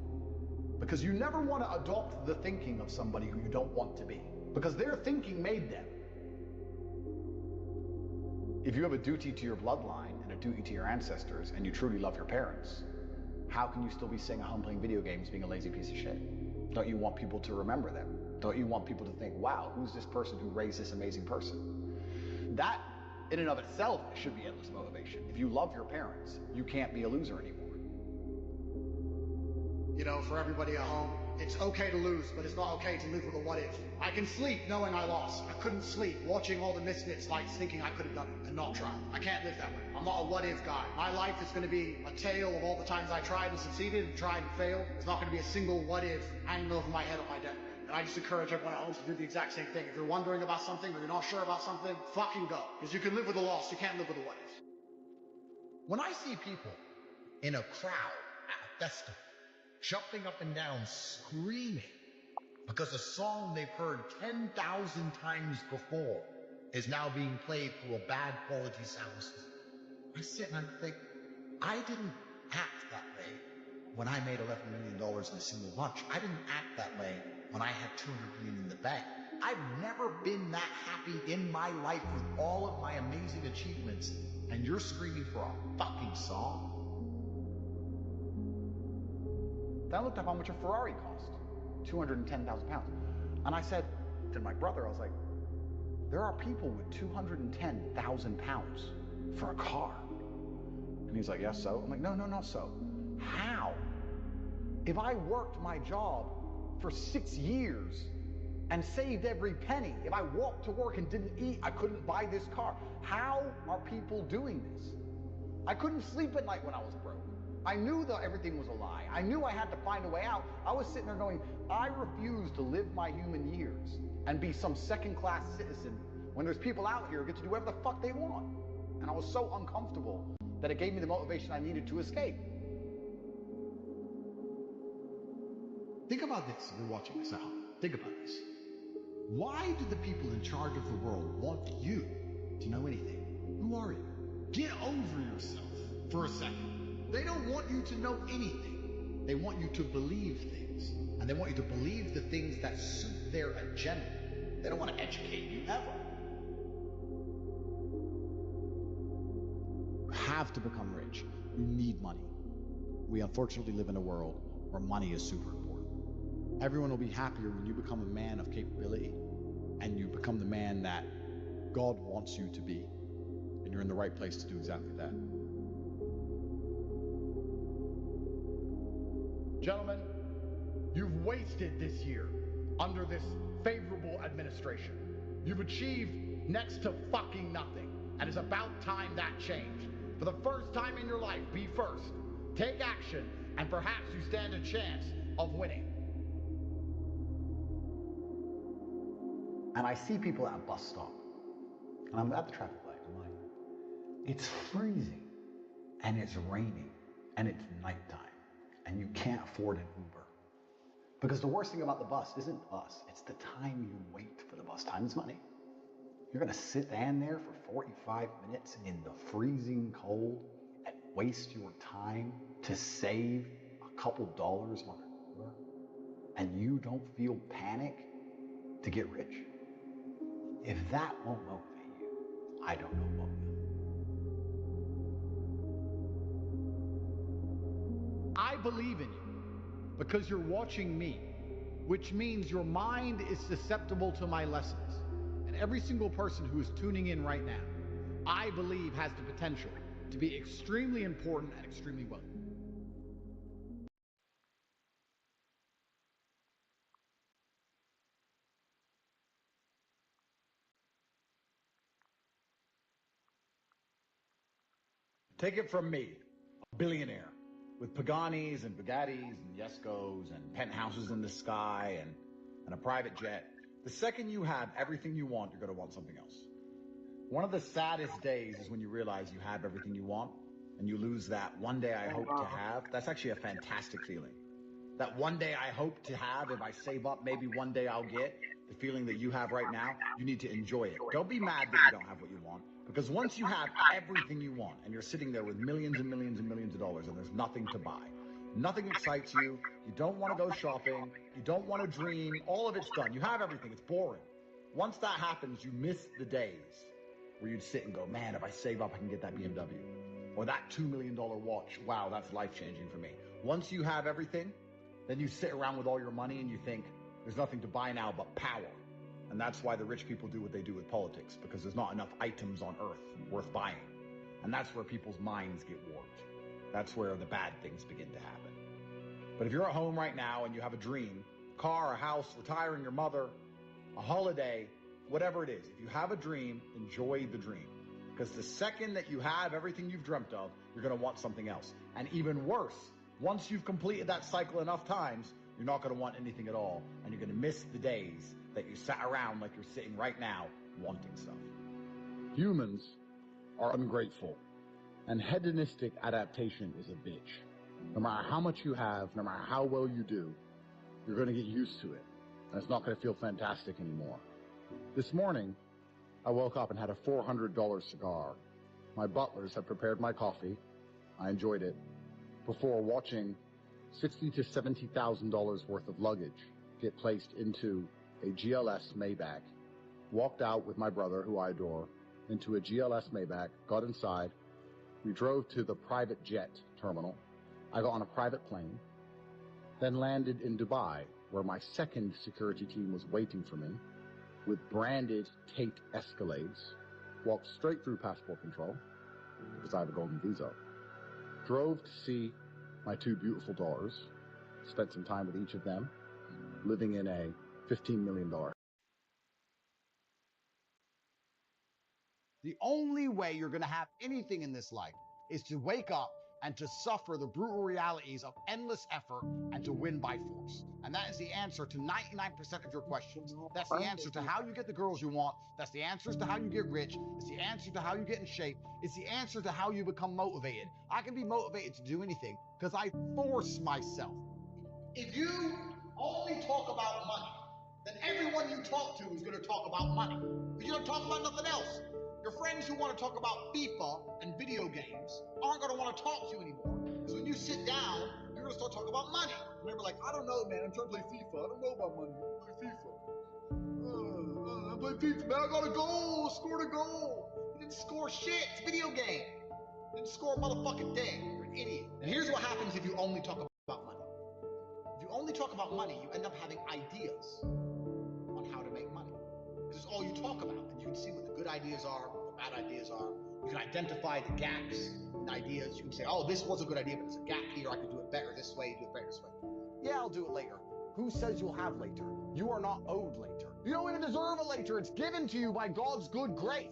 Because you never want to adopt the thinking of somebody who you don't want to be. Because their thinking made them. If you have a duty to your bloodline and a duty to your ancestors and you truly love your parents, how can you still be sitting at home playing video games being a lazy piece of shit? Don't you want people to remember them? Don't you want people to think, wow, who's this person who raised this amazing person? That, in and of itself, should be endless motivation. If you love your parents, you can't be a loser anymore. You know, for everybody at home, it's okay to lose, but it's not okay to live with a what if. I can sleep knowing I lost. I couldn't sleep watching all the Misfits lights thinking I could have done it and not tried. I can't live that way. I'm not a what if guy. My life is going to be a tale of all the times I tried and succeeded and tried and failed. There's not going to be a single what if hanging over my head on my deathbed. And I just encourage everyone at home to do the exact same thing. If you're wondering about something or you're not sure about something, fucking go. Because you can live with a loss, you can't live with a what if. When I see people in a crowd at a festival, jumping up and down, screaming, because a song they've heard 10,000 times before is now being played through a bad quality sound system. I sit and I think, I didn't act that way when I made $11 million in a single lunch. I didn't act that way when I had $200 million in the bank. I've never been that happy in my life with all of my amazing achievements, and you're screaming for a fucking song? Then I looked up how much a Ferrari cost, 210,000 pounds. And I said to my brother, I was like, there are people with 210,000 pounds for a car. And he's like, yes, so? I'm like, no, not so. How? If I worked my job for 6 years and saved every penny, if I walked to work and didn't eat, I couldn't buy this car. How are people doing this? I couldn't sleep at night when I was broke. I knew that everything was a lie. I knew I had to find a way out. I was sitting there going, I refuse to live my human years and be some second-class citizen when there's people out here who get to do whatever the fuck they want. And I was so uncomfortable that it gave me the motivation I needed to escape. Think about this if you're watching this at home. Think about this. Why do the people in charge of the world want you to know anything? Who are you? Get over yourself for a second. They don't want you to know anything. They want you to believe things. And they want you to believe the things that suit their agenda. They don't want to educate you ever. You have to become rich. You need money. We unfortunately live in a world where money is super important. Everyone will be happier when you become a man of capability and you become the man that God wants you to be. And you're in the right place to do exactly that. Gentlemen, you've wasted this year under this favorable administration. You've achieved next to fucking nothing. And it's about time that changed. For the first time in your life, be first. Take action, and perhaps you stand a chance of winning. And I see people at a bus stop, and I'm at the traffic light. I'm like, it's freezing, and it's raining, and it's nighttime, and you can't afford an Uber. Because the worst thing about the bus isn't the bus, it's the time you wait for the bus. Time is money. You're gonna stand there for 45 minutes in the freezing cold and waste your time to save a couple dollars on an Uber, and you don't feel panic to get rich? If that won't motivate you, I don't know what will. I believe in you because you're watching me, which means your mind is susceptible to my lessons. And every single person who is tuning in right now, I believe has the potential to be extremely important and extremely wealthy. Take it from me, a billionaire, with Paganis and Bugattis and Yescos and penthouses in the sky and a private jet. The second you have everything you want, you're going to want something else. One of the saddest days is when you realize you have everything you want and you lose that one day I hope to have. That's actually a fantastic feeling. That one day I hope to have, if I save up, maybe one day I'll get. The feeling that you have right now, you need to enjoy it. Don't be mad that you don't have what you want. Because once you have everything you want and you're sitting there with millions and millions and millions of dollars and there's nothing to buy, nothing excites you, you don't want to go shopping, you don't want to dream, all of it's done. You have everything, it's boring. Once that happens, you miss the days where you'd sit and go, man, if I save up, I can get that BMW. Or that $2 million watch, wow, that's life-changing for me. Once you have everything, then you sit around with all your money and you think, there's nothing to buy now but power. And that's why the rich people do what they do with politics, because there's not enough items on earth worth buying. And that's where people's minds get warped. That's where the bad things begin to happen. But if you're at home right now and you have a dream, a car, a house, retiring your mother, a holiday, whatever it is, if you have a dream, enjoy the dream. Because the second that you have everything you've dreamt of, you're going to want something else. And even worse, once you've completed that cycle enough times, you're not going to want anything at all. And you're going to miss the days that you sat around like you're sitting right now wanting stuff. Humans are ungrateful. And hedonistic adaptation is a bitch. No matter how much you have, no matter how well you do, you're going to get used to it. And it's not going to feel fantastic anymore. This morning, I woke up and had a $400 cigar. My butlers had prepared my coffee. I enjoyed it before watching $60,000 to $70,000 worth of luggage get placed into a GLS Maybach. Walked out with my brother, who I adore, into a GLS Maybach, got inside. We drove to the private jet terminal. I got on a private plane, then landed in Dubai, where my second security team was waiting for me with branded Tate Escalades. Walked straight through passport control, because I have a golden visa. Drove to see my two beautiful daughters, spent some time with each of them, living in a $15 million. The only way you're going to have anything in this life is to wake up and to suffer the brutal realities of endless effort and to win by force. And that is the answer to 99% of your questions. That's the answer to how you get the girls you want. That's the answers to how you get rich. It's the answer to how you get in shape. It's the answer to how you become motivated. I can be motivated to do anything because I force myself. If you only talk about money, then everyone you talk to is going to talk about money. If you don't talk about nothing else, your friends who want to talk about FIFA and video games aren't going to want to talk to you anymore. Because when you sit down, you're going to start talking about money. And they're like, I don't know, man. I'm trying to play FIFA. I don't know about money. I play FIFA. I play FIFA, man. I got a goal. Scored a goal. You didn't score shit. It's a video game. You didn't score a motherfucking thing. You're an idiot. And here's what happens if you only talk about money. If you only talk about money, you end up having ideas on how to make money. This is all you talk about, and you can see what the good ideas are, what the bad ideas are. You can identify the gaps in ideas. You can say, oh, this was a good idea, but there's a gap here. I could do it better this way, do it better this way. Yeah, I'll do it later. Who says you'll have later? You are not owed later. You don't even deserve a later. It's given to you by God's good grace.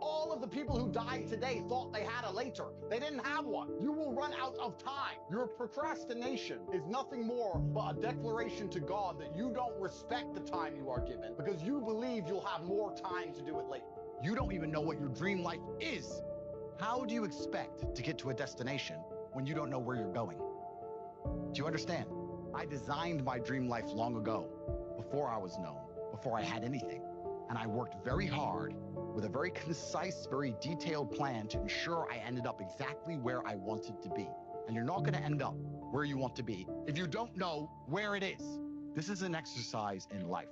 All of the people who died today thought they had a later. They didn't have one. You will run out of time. Your procrastination is nothing more but a declaration to God that you don't respect the time you are given because you believe you'll have more time to do it later. You don't even know what your dream life is. How do you expect to get to a destination when you don't know where you're going? Do you understand? I designed my dream life long ago, before I was known, before I had anything. And I worked very hard with a very concise, very detailed plan to ensure I ended up exactly where I wanted to be. And you're not going to end up where you want to be if you don't know where it is. This is an exercise in life.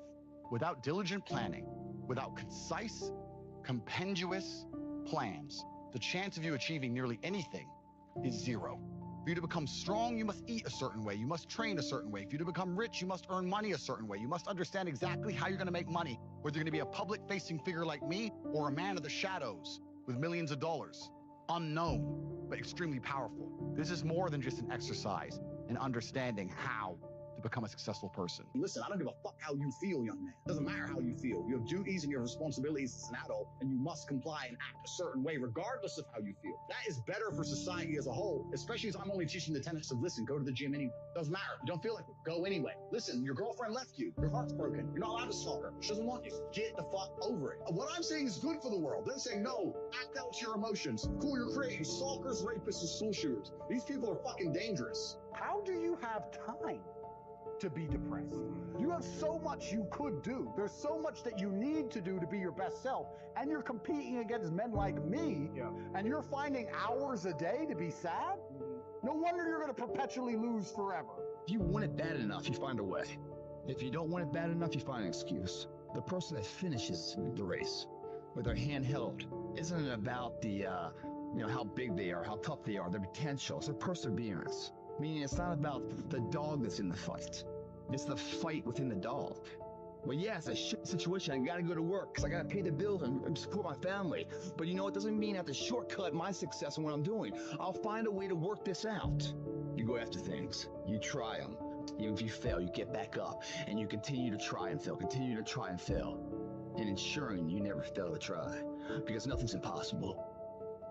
Without diligent planning, without concise, compendious plans, the chance of you achieving nearly anything is zero. For you to become strong, you must eat a certain way. You must train a certain way. For you to become rich, you must earn money a certain way. You must understand exactly how you're going to make money, whether you're going to be a public-facing figure like me or a man of the shadows with millions of dollars. Unknown, but extremely powerful. This is more than just an exercise in understanding how to become a successful person. Listen, I don't give a fuck how you feel, young man. It doesn't matter how you feel. You have duties and you have responsibilities as an adult, and you must comply and act a certain way regardless of how you feel. That is better for society as a whole, especially as I'm only teaching the tenets of, listen, go to the gym anyway. Doesn't matter. You don't feel like it. Go anyway. Listen, your girlfriend left you. Your heart's broken. You're not allowed to stalk her. She doesn't want you. Get the fuck over it. What I'm saying is good for the world. They're saying, no, act out your emotions. Cool, you're creating stalkers, rapists, and school shooters. These people are fucking dangerous. How do you have time to be depressed? You have so much you could do. There's so much that you need to do to be your best self. And you're competing against men like me. Yeah. And you're finding hours a day to be sad? No wonder you're going to perpetually lose forever. If you want it bad enough, you find a way. If you don't want it bad enough, you find an excuse. The person that finishes the race with their hand held isn't about the, how big they are, how tough they are, their potential. It's their perseverance. Meaning it's not about the dog that's in the fight. It's the fight within the dog. Well, yeah, it's a shit situation. I gotta go to work because I gotta pay the bills and support my family. But you know, it doesn't mean I have to shortcut my success in what I'm doing. I'll find a way to work this out. You go after things. You try them. Even if you fail, you get back up. And you continue to try and fail. Continue to try and fail. And ensuring you never fail to try. Because nothing's impossible.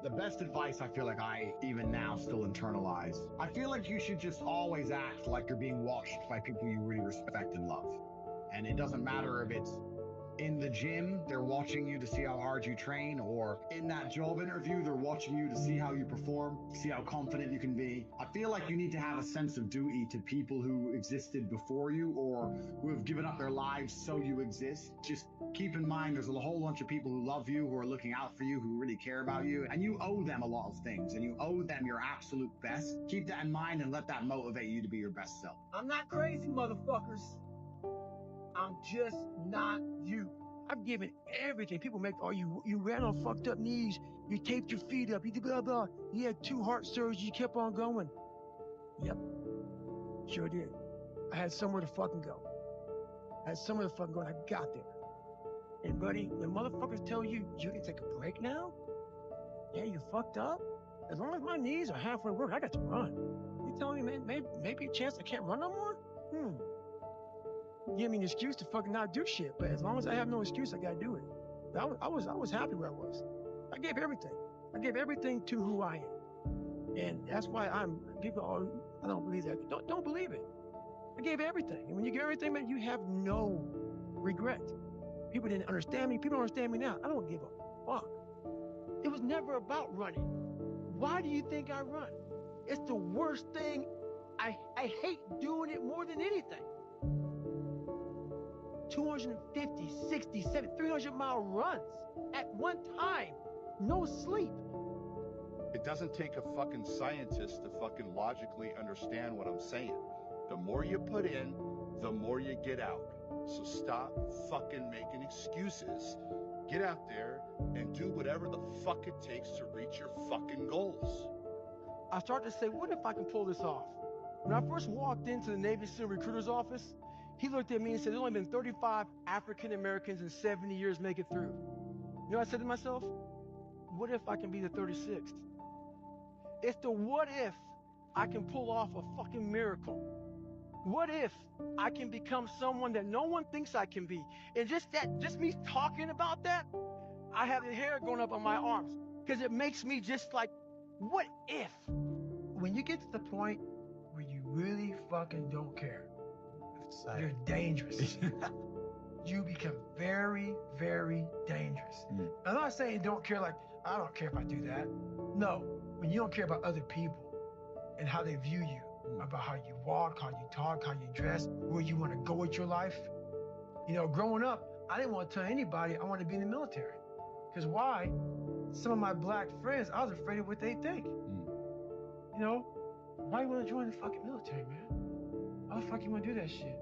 The best advice I feel like I even now still internalize. I feel like you should just always act like you're being watched by people you really respect and love. And it doesn't matter if it's In the gym, they're watching you to see how hard you train, or in that job interview, they're watching you to see how you perform, see how confident you can be. I feel like you need to have a sense of duty to people who existed before you or who have given up their lives so you exist. Just keep in mind there's a whole bunch of people who love you, who are looking out for you, who really care about you, and you owe them a lot of things, and you owe them your absolute best. Keep that in mind and let that motivate you to be your best self. I'm not crazy, motherfuckers. I'm just not you. I've given everything. People make, oh, you ran on fucked up knees, you taped your feet up, you did blah, blah. You had 2 heart surgeries, you kept on going. Yep, sure did. I had somewhere to fucking go. I had somewhere to fucking go, and I got there. And buddy, when motherfuckers tell you, you can take a break now? Yeah, you fucked up? As long as my knees are halfway working, I got to run. You telling me, man, maybe a chance I can't run no more? Give me an excuse to fucking not do shit, but as long as I have no excuse, I gotta do it. I was happy where I was. I gave everything. I gave everything to who I am, and that's why people. Oh, I don't believe that. Don't believe it. I gave everything, and when you give everything, man, you have no regret. People didn't understand me. People don't understand me now. I don't give a fuck. It was never about running. Why do you think I run? It's the worst thing. I hate doing it more than anything. 250, 60, 70, 300-mile runs at one time. No sleep. It doesn't take a fucking scientist to fucking logically understand what I'm saying. The more you put in, the more you get out. So stop fucking making excuses. Get out there and do whatever the fuck it takes to reach your fucking goals. I started to say, what if I can pull this off? When I first walked into the Navy SEAL recruiter's office, he looked at me and said, there's only been 35 African Americans in 70 years make it through. You know what I said to myself? What if I can be the 36th? It's the what if I can pull off a fucking miracle. What if I can become someone that no one thinks I can be? And just me talking about that, I have the hair going up on my arms because it makes me just like, what if? When you get to the point where you really fucking don't care, you're dangerous. You become very, very dangerous. I'm not saying don't care like, I don't care if I do that. No, when you don't care about other people and how they view you, about how you walk, how you talk, how you dress, where you want to go with your life. You know, growing up, I didn't want to tell anybody I wanted to be in the military. Because why? Some of my black friends, I was afraid of what they think. You know, why you want to join the fucking military, man? How the fuck you want to do that shit?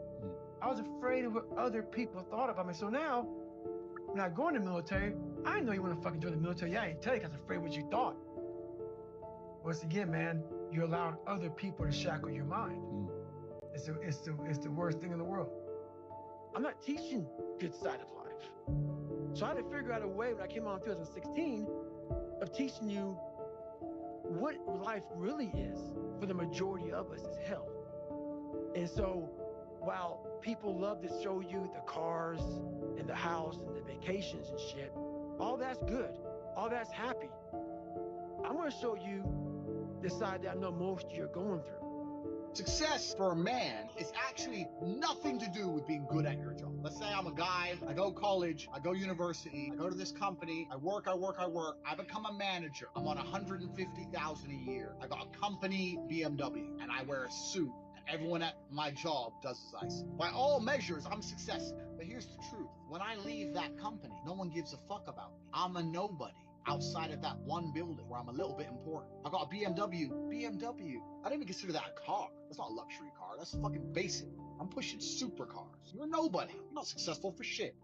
I was afraid of what other people thought about me. So now, when I go in the military, I didn't know you want to fucking join the military. Yeah, I ain't tell you because I was afraid of what you thought. Once again, man, you're allowing other people to shackle your mind. It's the worst thing in the world. I'm not teaching good side of life. So I had to figure out a way when I came out in 2016 of teaching you what life really is for the majority of us is hell. And so while people love to show you the cars and the house and the vacations and shit, all that's good, all that's happy. I'm gonna show you the side that I know most of you are going through. Success for a man is actually nothing to do with being good at your job. Let's say I'm a guy, I go college, I go university, I go to this company, I work, I become a manager. I'm on $150,000 a year. I got a company BMW and I wear a suit. Everyone at my job does as I say. By all measures, I'm successful. But here's the truth. When I leave that company, no one gives a fuck about me. I'm a nobody outside of that one building where I'm a little bit important. I got a BMW. I don't even consider that a car. That's not a luxury car. That's fucking basic. I'm pushing supercars. You're a nobody. You're not successful for shit.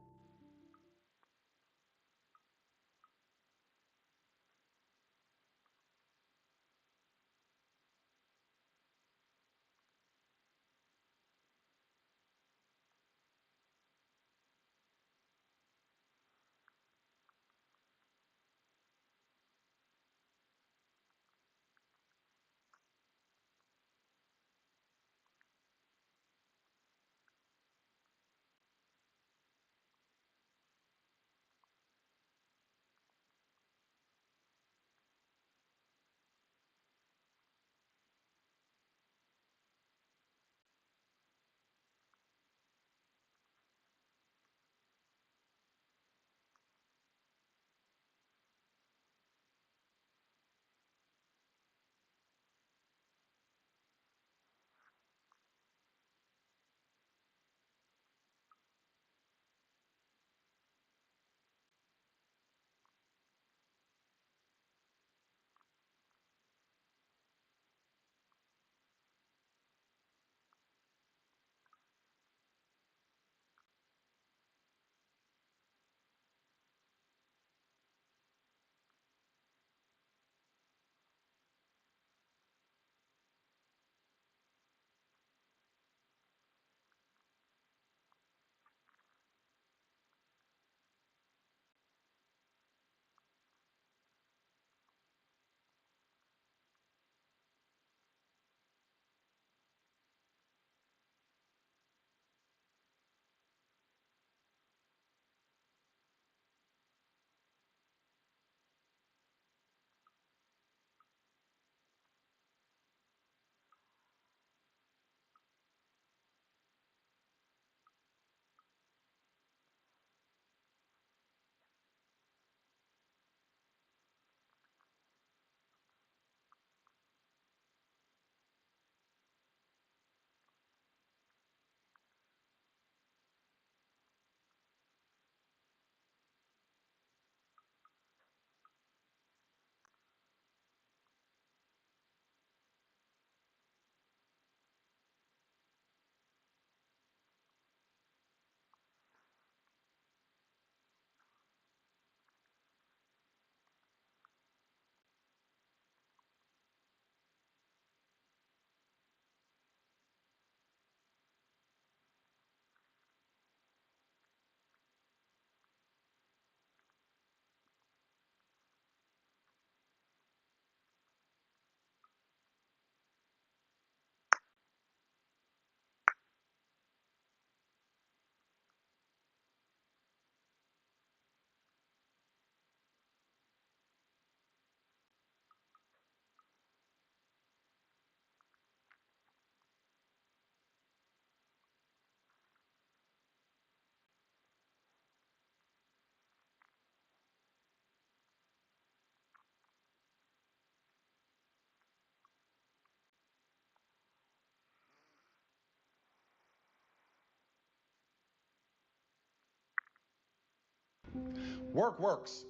Work works.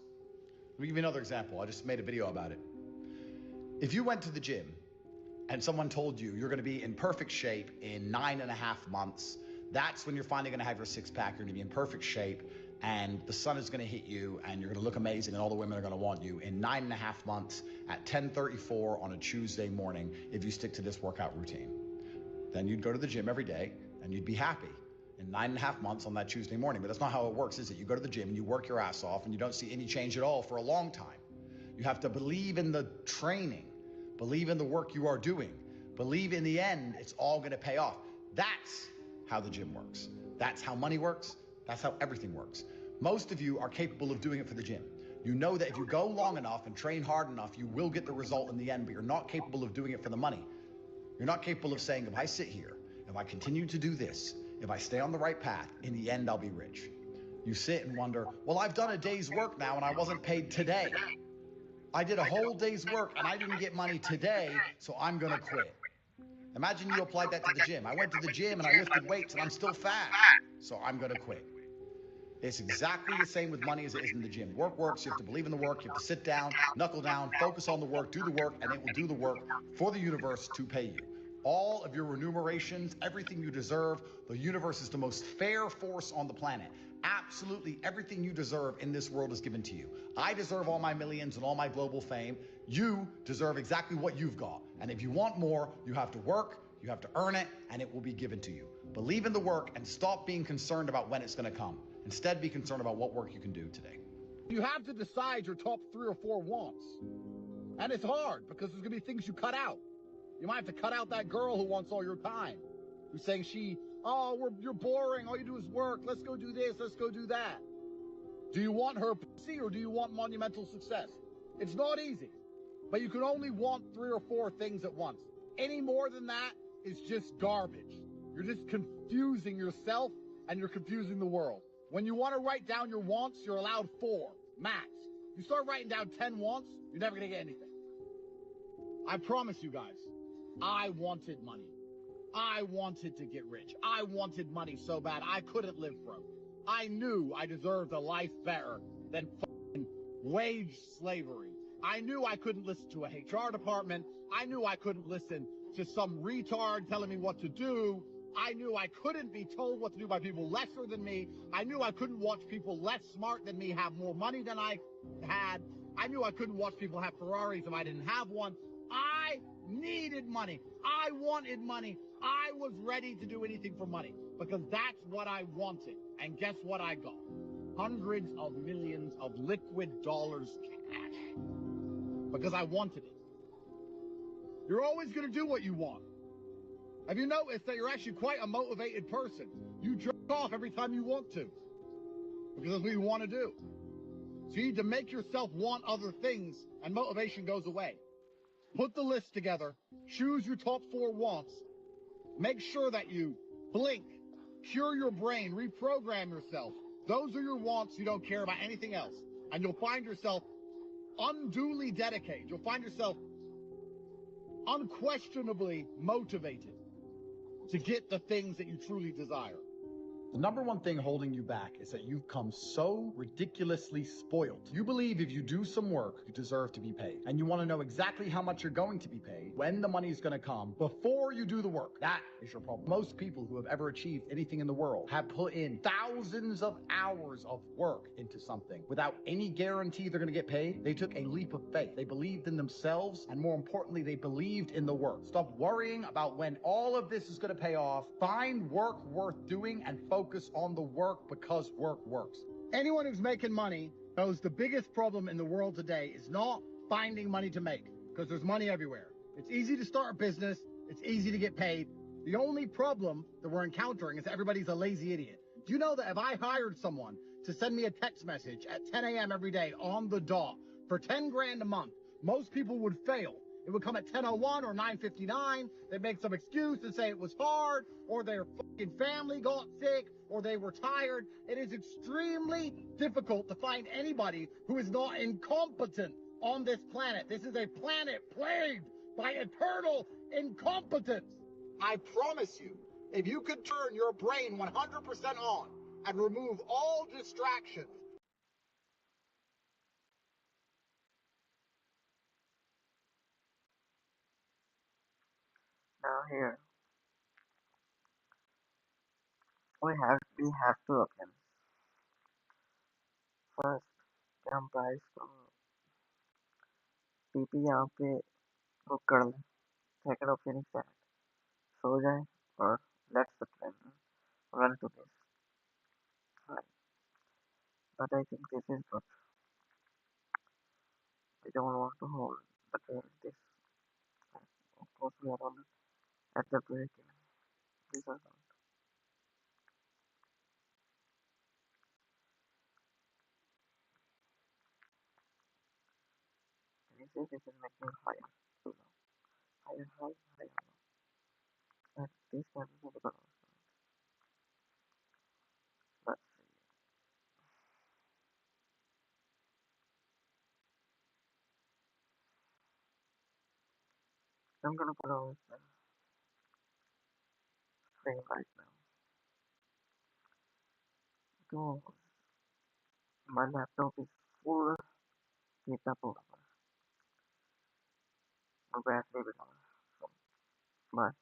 Let me give you another example. I just made a video about it. If you went to the gym and someone told you you're gonna be in perfect shape in 9.5 months, that's when you're finally gonna have your six pack, you're gonna be in perfect shape, and the sun is gonna hit you, and you're gonna look amazing, and all the women are gonna want you in 9.5 months at 10:34 on a Tuesday morning if you stick to this workout routine. Then you'd go to the gym every day, and you'd be happy in 9.5 months on that Tuesday morning. But that's not how it works, is it? You go to the gym, and you work your ass off, and you don't see any change at all for a long time. You have to believe in the training, believe in the work you are doing, believe in the end it's all gonna pay off. That's how the gym works. That's how money works. That's how everything works. Most of you are capable of doing it for the gym. You know that if you go long enough and train hard enough, you will get the result in the end, but you're not capable of doing it for the money. You're not capable of saying, if I sit here, if I continue to do this, if I stay on the right path, in the end I'll be rich. You sit and wonder, well, I've done a day's work now and I wasn't paid today. I did a whole day's work and I didn't get money today, so I'm gonna quit. Imagine you applied that to the gym. I went to the gym and I lifted weights and I'm still fat, so I'm gonna quit. It's exactly the same with money as it is in the gym. Work works, you have to believe in the work, you have to sit down, knuckle down, focus on the work, do the work, and it will do the work for the universe to pay you. All of your remunerations, everything you deserve, the universe is the most fair force on the planet. Absolutely everything you deserve in this world is given to you. I deserve all my millions and all my global fame. You deserve exactly what you've got. And if you want more, you have to work, you have to earn it, and it will be given to you. Believe in the work and stop being concerned about when it's gonna come. Instead, be concerned about what work you can do today. You have to decide your top 3 or 4 wants. And it's hard because there's gonna be things you cut out. You might have to cut out that girl who wants all your time. Who's saying you're boring, all you do is work, let's go do this, let's go do that. Do you want her pussy or do you want monumental success? It's not easy, but you can only want 3 or 4 things at once. Any more than that is just garbage. You're just confusing yourself and you're confusing the world. When you want to write down your wants, you're allowed 4, max. You start writing down 10 wants, you're never going to get anything. I promise you guys, I wanted money. I wanted to get rich. I wanted money so bad I couldn't live broke. I knew I deserved a life better than fucking wage slavery. I knew I couldn't listen to a HR department. I knew I couldn't listen to some retard telling me what to do. I knew I couldn't be told what to do by people lesser than me. I knew I couldn't watch people less smart than me have more money than I had. I knew I couldn't watch people have Ferraris if I didn't have one. I needed money. I wanted money. I was ready to do anything for money because that's what I wanted. And guess what I got? Hundreds of millions of liquid dollars cash because I wanted it. You're always going to do what you want. Have you noticed that you're actually quite a motivated person? You jerk off every time you want to because that's what you want to do. So you need to make yourself want other things and motivation goes away. Put the list together, choose your top 4 wants, make sure that you blink, cure your brain, reprogram yourself. Those are your wants, you don't care about anything else. And you'll find yourself unduly dedicated. You'll find yourself unquestionably motivated to get the things that you truly desire. The number one thing holding you back is that you've come so ridiculously spoiled. You believe if you do some work, you deserve to be paid. And you want to know exactly how much you're going to be paid, when the money is going to come, before you do the work. That is your problem. Most people who have ever achieved anything in the world have put in thousands of hours of work into something without any guarantee they're going to get paid. They took a leap of faith. They believed in themselves, and more importantly, they believed in the work. Stop worrying about when all of this is going to pay off. Find work worth doing and focus on the work because work works. Anyone who's making money knows the biggest problem in the world today is not finding money to make because there's money everywhere. It's easy to start a business. It's easy to get paid. The only problem that we're encountering is that everybody's a lazy idiot. Do you know that if I hired someone to send me a text message at 10 a.m. every day on the dot for 10 grand a month, most people would fail. It would come at 10:01 or 9:59. They'd make some excuse and say it was hard, or their fucking family got sick, or they were tired. It is extremely difficult to find anybody who is not incompetent on this planet. This is a planet plagued by eternal incompetence. I promise you, if you could turn your brain 100% on and remove all distractions, here we have two options. First, कि हम price को PP यहाँ पे book कर लें. Second option is that सो जाए और let's the train run to this. Right. But I think this is good. We don't want to hold the train this. Of course, we are all at the break. This is not. Can you see this is making higher? So now, higher, higher, higher. And this can be the color. Let's see. I'm gonna put on the screen right now. So my laptop is full data power. My battery will not. But